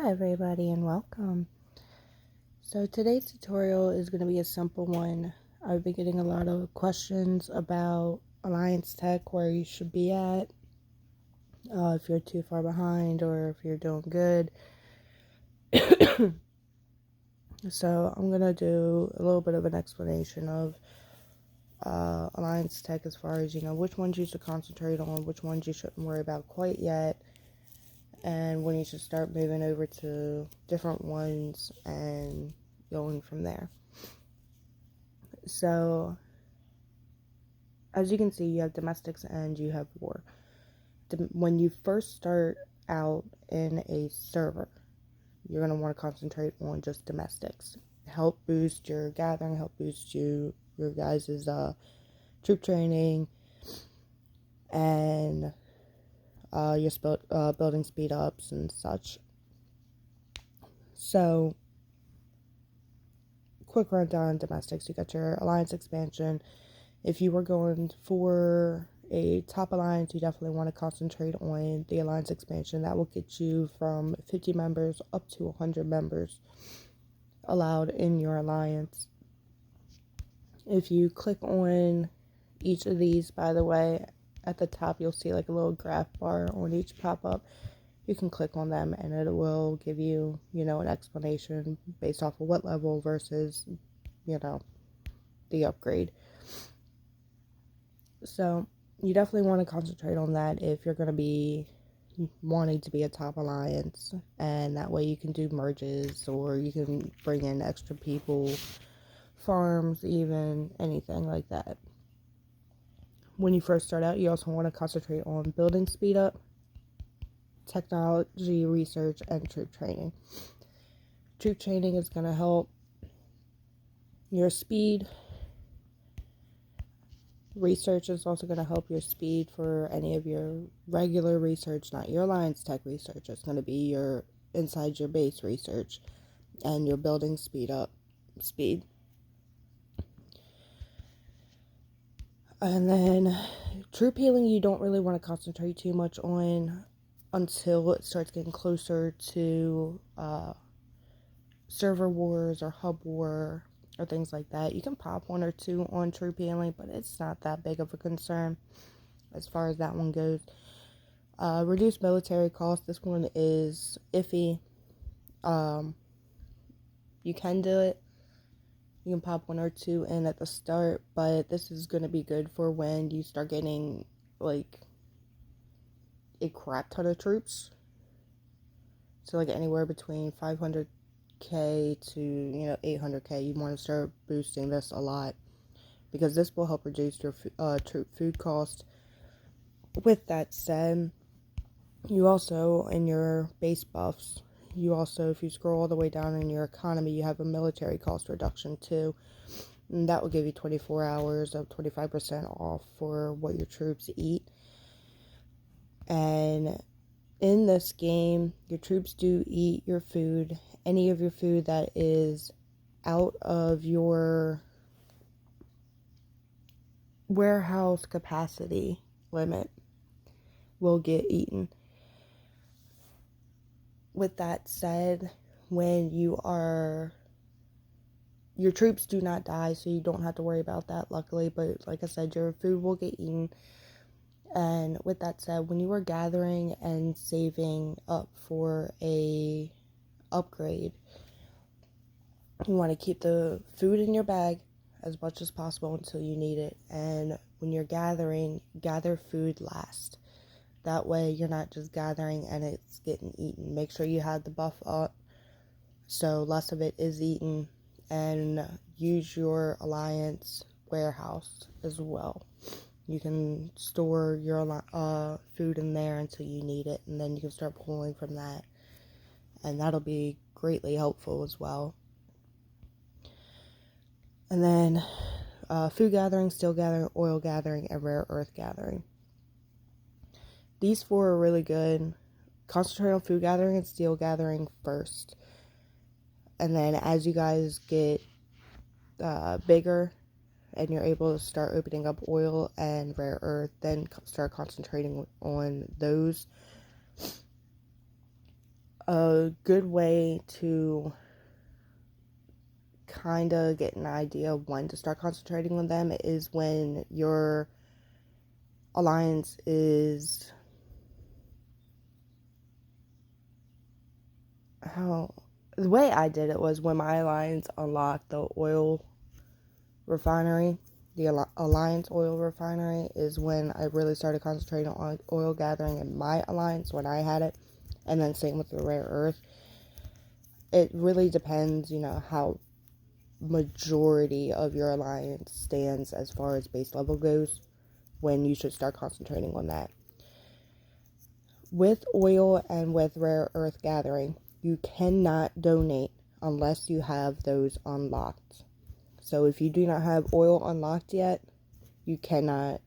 Hi everybody and welcome. So today's tutorial is going to be a simple one. I've been getting a lot of questions about Alliance Tech, where you should be at, if you're too far behind or if you're doing good. So I'm going to do a little bit of an explanation of Alliance Tech as far as, which ones you should concentrate on, which ones you shouldn't worry about quite yet, and when you should start moving over to different ones and going from there. So, as you can see, you have domestics and you have war. When you first start out in a server, you're going to want to concentrate on just domestics. Help boost your gathering, help boost your guys' troop training, and your building speed ups and such. So, quick rundown on domestics. You got your alliance expansion. If you were going for a top alliance, you definitely want to concentrate on the alliance expansion. That will get you from 50 members up to 100 members allowed in your alliance. If you click on each of these, by the way, at the top you'll see like a little graph bar on each pop-up. You can click on them and it will give you, an explanation based off of what level versus, the upgrade. So you definitely want to concentrate on that if you're going to be wanting to be a top alliance, and that way you can do merges or you can bring in extra people, farms, even anything like that. When you first start out, you also want to concentrate on building speed up, technology research, and troop training. Troop training is going to help your speed. Research is also going to help your speed for any of your regular research, not your Alliance Tech research. It's going to be your inside your base research and your building speed. And then troop healing, you don't really want to concentrate too much on until it starts getting closer to server wars or hub war or things like that. You can pop one or two on troop healing, but it's not that big of a concern as far as that one goes. Reduced military cost, this one is iffy. You can do it. You can pop one or two in at the start, but this is going to be good for when you start getting like a crap ton of troops. So like anywhere between 500k to 800k, you want to start boosting this a lot, because this will help reduce your troop food cost. With that said, you also, in your base buffs, if you scroll all the way down in your economy, you have a military cost reduction too, and that will give you 24 hours of 25% off for what your troops eat. And in this game, your troops do eat your food. Any of your food that is out of your warehouse capacity limit will get eaten. With that said, when your troops do not die, so you don't have to worry about that, luckily, but like I said, your food will get eaten. And with that said, when you are gathering and saving up for a upgrade, you want to keep the food in your bag as much as possible until you need it. And when you're gathering, gather food last. That way you're not just gathering and it's getting eaten. Make sure you have the buff up so less of it is eaten, and use your alliance warehouse as well. You can store your food in there until you need it, and then you can start pulling from that, and that'll be greatly helpful as well. And then food gathering, steel gathering, oil gathering, and rare earth gathering. These four are really good. Concentrate on food gathering and steel gathering first. And then as you guys get bigger and you're able to start opening up oil and rare earth, then start concentrating on those. a good way to kind of get an idea of when to start concentrating on them is when your alliance is the way I did it was when my alliance unlocked the oil refinery. The alliance oil refinery is when I really started concentrating on oil gathering in my alliance when I had it, and then same with the rare earth. It really depends, how majority of your alliance stands as far as base level goes, when you should start concentrating on that. With oil and with rare earth gathering, you cannot donate unless you have those unlocked. So if you do not have oil unlocked yet, you cannot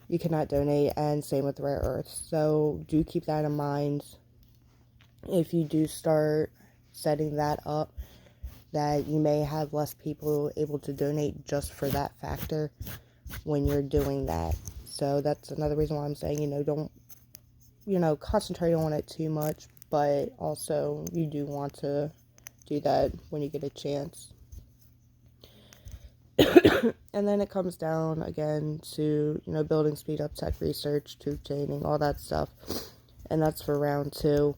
donate, and same with rare earths. So do keep that in mind if you do start setting that up, that you may have less people able to donate just for that factor when you're doing that. So that's another reason why I'm saying, don't, concentrate on it too much, but also you do want to do that when you get a chance. And then it comes down again to, building speed up, tech research, troop chaining, all that stuff. And that's for round 2,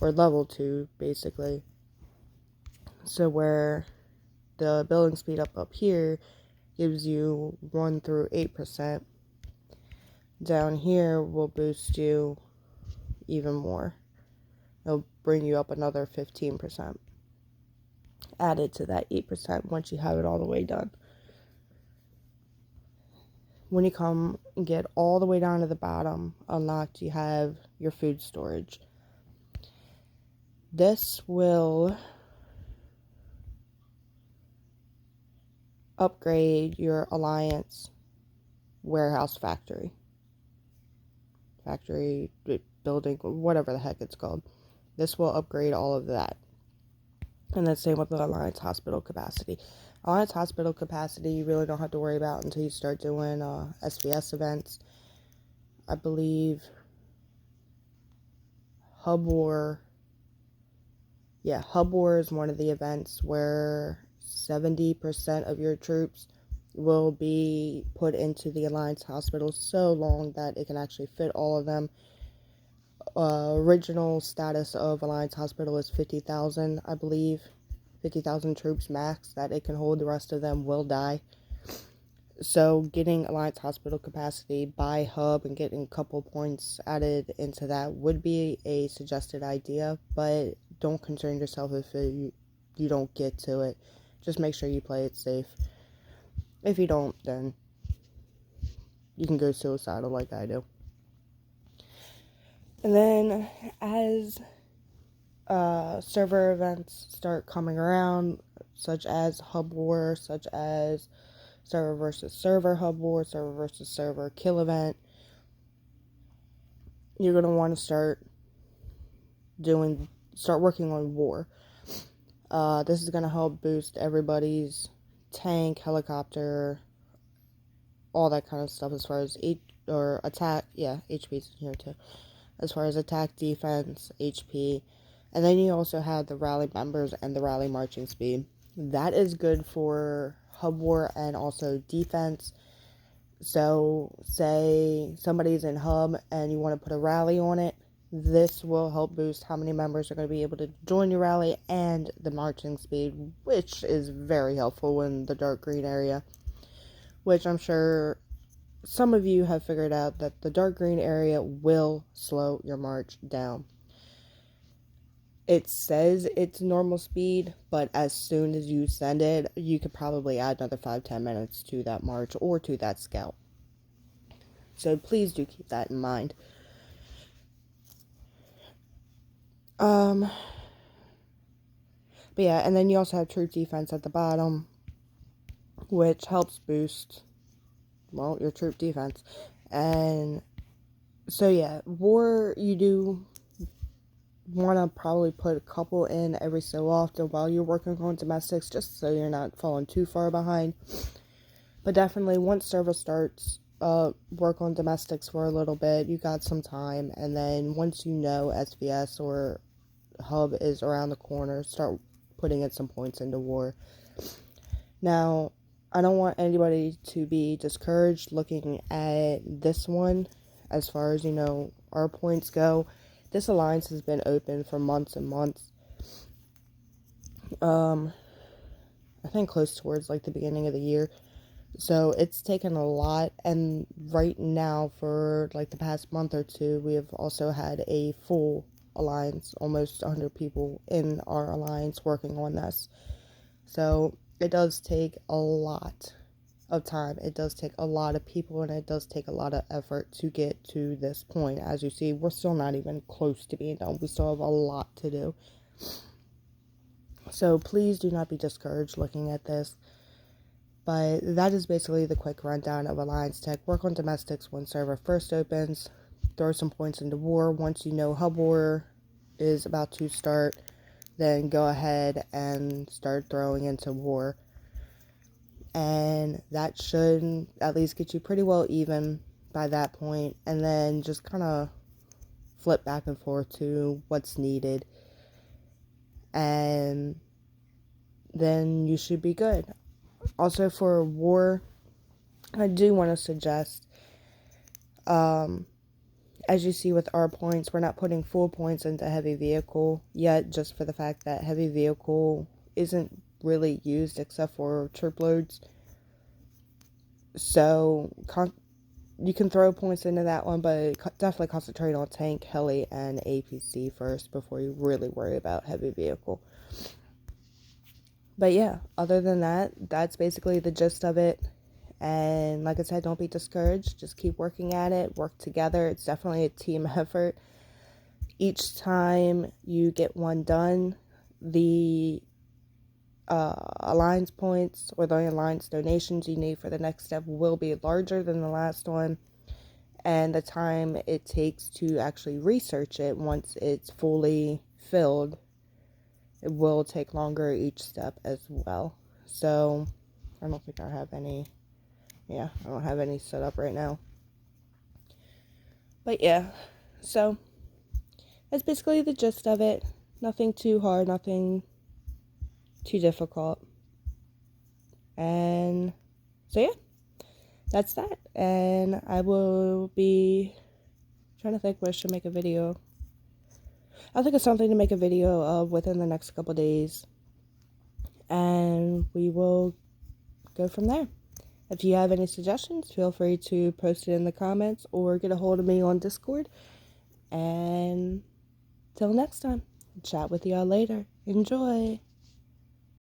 or level 2, basically. So where the building speed up here gives you 1 through 8%. Down here will boost you even more. It'll bring you up another 15%. Added to that 8% once you have it all the way done. When you come and get all the way down to the bottom, unlocked, you have your food storage. This will upgrade your alliance warehouse factory, building, whatever the heck it's called. This will upgrade all of that. And then same with the alliance hospital capacity. Alliance hospital capacity you really don't have to worry about until you start doing SVS events. I believe Hub War is one of the events where 70% of your troops will be put into the Alliance Hospital so long that it can actually fit all of them. Original status of Alliance Hospital is 50,000, I believe. 50,000 troops max that it can hold. The rest of them will die. So getting Alliance Hospital capacity by hub and getting a couple points added into that would be a suggested idea, but don't concern yourself if you don't get to it. Just make sure you play it safe. If you don't, then you can go suicidal like I do. And then as server events start coming around, such as Hub War, such as server versus server Hub War, server versus server kill event, you're going to want to start working on war. This is going to help boost everybody's tank, helicopter, all that kind of stuff as far as attack. Yeah, HP's here too. As far as attack, defense, HP. And then you also have the rally members and the rally marching speed. That is good for Hub War and also defense. So, say somebody's in Hub and you want to put a rally on it. This will help boost how many members are going to be able to join your rally and the marching speed, which is very helpful in the dark green area. Which I'm sure some of you have figured out that the dark green area will slow your march down. It says it's normal speed, but as soon as you send it, you could probably add another 5-10 minutes to that march or to that scout. So please do keep that in mind. But yeah, and then you also have troop defense at the bottom, which helps boost, your troop defense. And so yeah, war, you do want to probably put a couple in every so often while you're working on domestics, just so you're not falling too far behind. But definitely once server starts, work on domestics for a little bit. You got some time, and then once you know SVS or hub is around the corner, start putting in some points into war. Now, I don't want anybody to be discouraged looking at this one as far as, our points go. This alliance has been open for months and months. I think close towards like the beginning of the year. So it's taken a lot, and right now for like the past month or two, we have also had a full alliance, almost 100 people in our alliance working on this. So it does take a lot of time. It does take a lot of people, and it does take a lot of effort to get to this point. As you see, we're still not even close to being done. We still have a lot to do. So please do not be discouraged looking at this. But that is basically the quick rundown of Alliance Tech. Work on domestics when server first opens. Throw some points into war. Once you know hub war is about to start, then go ahead and start throwing into war. And that should at least get you pretty well even by that point. And then just kind of flip back and forth to what's needed. And then you should be good. Also for war, I do want to suggest, as you see with our points, we're not putting full points into heavy vehicle yet, just for the fact that heavy vehicle isn't really used except for troop loads. So you can throw points into that one, but definitely concentrate on tank, heli, and APC first before you really worry about heavy vehicle. But yeah, other than that, that's basically the gist of it. And like I said, don't be discouraged. Just keep working at it. Work together. It's definitely a team effort. Each time you get one done, the alliance points or the alliance donations you need for the next step will be larger than the last one. And the time it takes to actually research it once it's fully filled, it will take longer each step as well. So I don't think I have any set up right now. But yeah, so that's basically the gist of it. Nothing too hard, nothing too difficult. And so yeah, that's that. And I will be trying to think what I should make a video. I'll think of something to make a video of within the next couple days. And we will go from there. If you have any suggestions, feel free to post it in the comments or get a hold of me on Discord. And till next time, chat with y'all later. Enjoy!